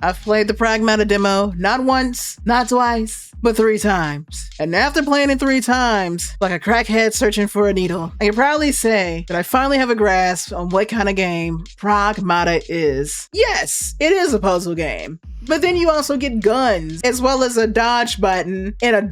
I've played the Pragmata demo not once, not twice, but 3 times. And after playing it 3 times, like a crackhead searching for a needle, I can proudly say that I finally have a grasp on what kind of game Pragmata is. Yes, it is a puzzle game. But then you also get guns, as well as a dodge button and a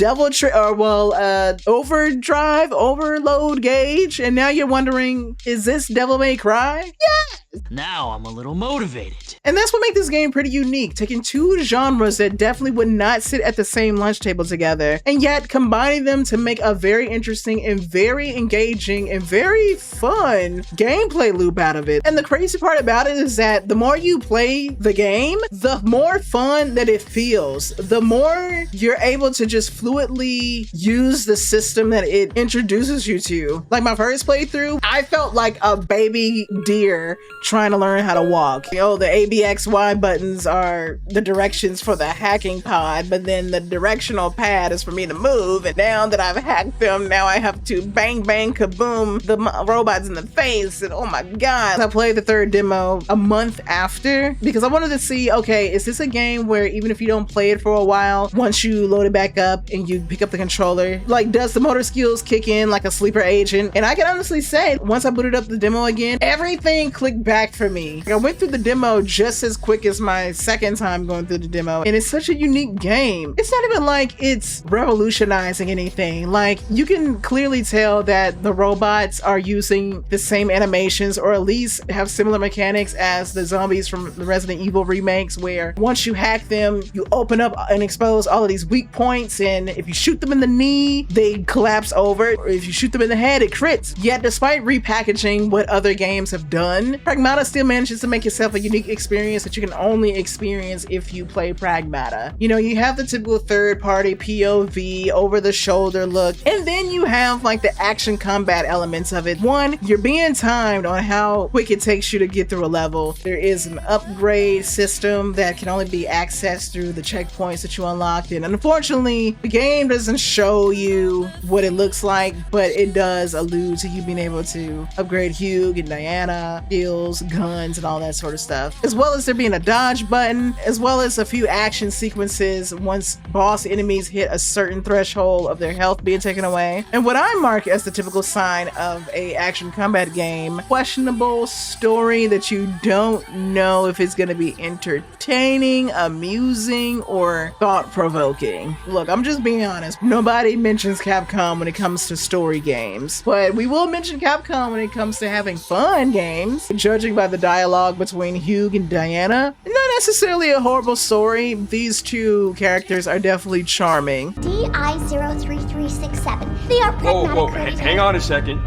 overdrive, overload gauge. And now you're wondering, is this Devil May Cry? Yeah! Now I'm a little motivated. And that's what makes this game pretty unique, taking 2 genres that definitely would not sit at the same lunch table together, and yet combining them to make a very interesting and very engaging and very fun gameplay loop out of it. And the crazy part about it is that the more you play the game, the more fun that it feels, the more you're able to just fluidly use the system that it introduces you to. Like my first playthrough, I felt like a baby deer trying to learn how to walk. The ABXY buttons are the directions for the hacking pod, but then the directional pad is for me to move. And now that I've hacked them, now I have to bang, bang, kaboom the robots in the face. And oh my God. I played the 3rd demo a month after because I wanted to see, okay, is this a game where even if you don't play it for a while, once you load it back up and you pick up the controller, like does the motor skills kick in like a sleeper agent? And I can honestly say, once I booted up the demo again, everything clicked back for me. I went through the demo just as quick as my second time going through the demo, and it's such a unique game. It's not even like it's revolutionizing anything. Like, you can clearly tell that the robots are using the same animations, or at least have similar mechanics as the zombies from the Resident Evil remakes, where once you hack them, you open up and expose all of these weak points, and if you shoot them in the knee, they collapse over, or if you shoot them in the head, it crits. Yet despite repackaging what other games have done, Pragmata still manages to make yourself a unique experience that you can only experience if you play Pragmata. You have the typical third-party POV, over-the-shoulder look, and then you have like the action combat elements of it. One, you're being timed on how quick it takes you to get through a level. There is an upgrade system that can only be accessed through the checkpoints that you unlocked, and unfortunately, the game doesn't show you what it looks like, but it does allude to you being able to upgrade Hugh and Diana, skills, guns, and all that sort of stuff, as well as there being a dodge button, as well as a few action sequences once boss enemies hit a certain threshold of their health being taken away. And what I mark as the typical sign of a action combat game: questionable story that you don't know if it's going to be entertaining, amusing, or thought-provoking. Look, I'm just being honest. Nobody mentions Capcom when it comes to story games, but we will mention Capcom when it comes to having fun games. Judging by the dialogue between Hugh and Diana, not necessarily a horrible story. These 2 characters are definitely charming. DI03367. They are Pragmata. Whoa, hang on a second.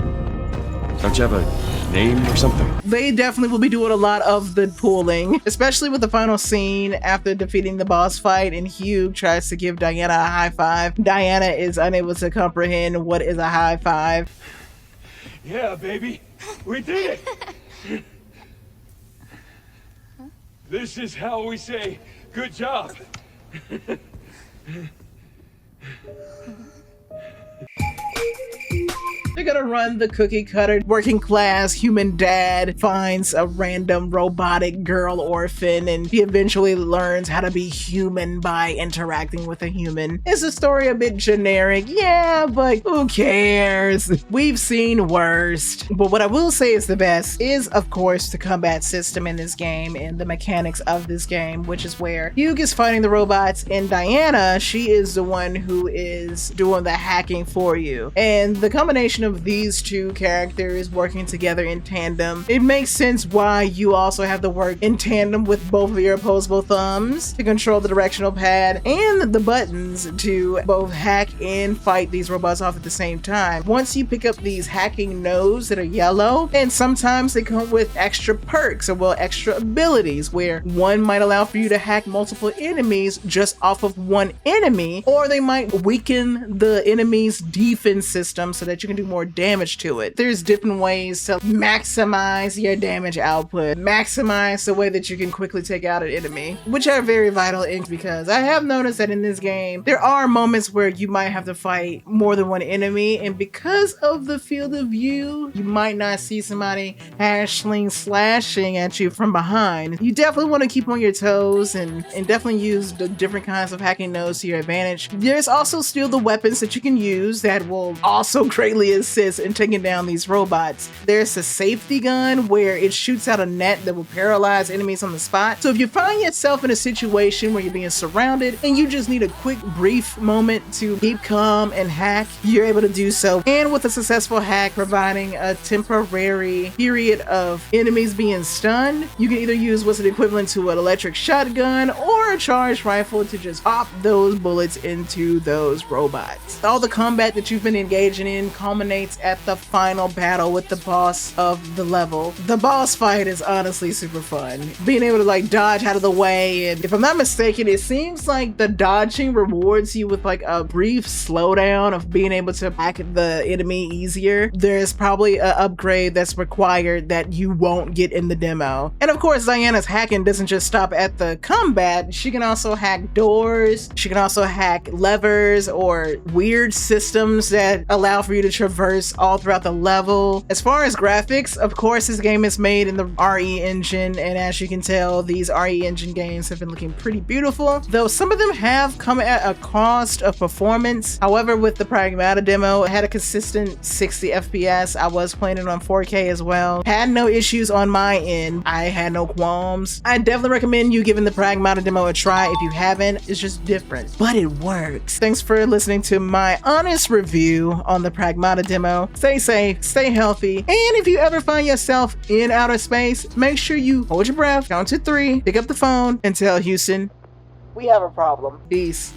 Don't you have a name or something? They definitely will be doing a lot of the pulling, especially with the final scene after defeating the boss fight and Hugh tries to give Diana a high five. Diana is unable to comprehend what is a high five. Yeah, baby. We did it. This is how we say good job. They're gonna run the cookie cutter working class human dad finds a random robotic girl orphan, and he eventually learns how to be human by interacting with a human. Is the story a bit generic? Yeah, but who cares? We've seen worse. But what I will say is the best is, of course, the combat system in this game and the mechanics of this game, which is where Hugh is fighting the robots and Diana, she is the one who is doing the hacking for you. And the combination of these 2 characters working together in tandem, it makes sense why you also have to work in tandem with both of your opposable thumbs to control the directional pad and the buttons to both hack and fight these robots off at the same time. Once you pick up these hacking nodes that are yellow, and sometimes they come with extra perks, or extra abilities, where one might allow for you to hack multiple enemies just off of one enemy, or they might weaken the enemy's defense system so that you can do more damage to it. There's different ways to maximize your damage output, maximize the way that you can quickly take out an enemy, which are very vital because I have noticed that in this game, there are moments where you might have to fight more than one enemy, and because of the field of view, you might not see somebody slashing at you from behind. You definitely want to keep on your toes and definitely use the different kinds of hacking nodes to your advantage. There's also still the weapons that you can use that will also greatly assist in taking down these robots. There's a safety gun where it shoots out a net that will paralyze enemies on the spot. So if you find yourself in a situation where you're being surrounded and you just need a quick brief moment to keep calm and hack, you're able to do so. And with a successful hack providing a temporary period of enemies being stunned, you can either use what's equivalent to an electric shotgun or a charged rifle to just pop those bullets into those robots. All the combat that you've been engaging in culminates at the final battle with the boss of the level. The boss fight is honestly super fun. Being able to like dodge out of the way, and if I'm not mistaken, it seems like the dodging rewards you with like a brief slowdown of being able to hack the enemy easier. There's probably an upgrade that's required that you won't get in the demo. And of course, Diana's hacking doesn't just stop at the combat. She can also hack doors. She can also hack levers or weird systems that allow for you to traverse all throughout the level. As far as graphics, of course, this game is made in the RE engine, and as you can tell, these RE engine games have been looking pretty beautiful, though some of them have come at a cost of performance. However, with the Pragmata demo, it had a consistent 60 FPS. I was playing it on 4K as well. Had no issues on my end. I had no qualms. I definitely recommend you giving the Pragmata demo a try if you haven't. It's just different, but it works. Thanks for listening to my honest review on the Pragmata demo. Stay safe, stay healthy, and if you ever find yourself in outer space, make sure you hold your breath, count to 3, pick up the phone, and tell Houston, we have a problem. Peace.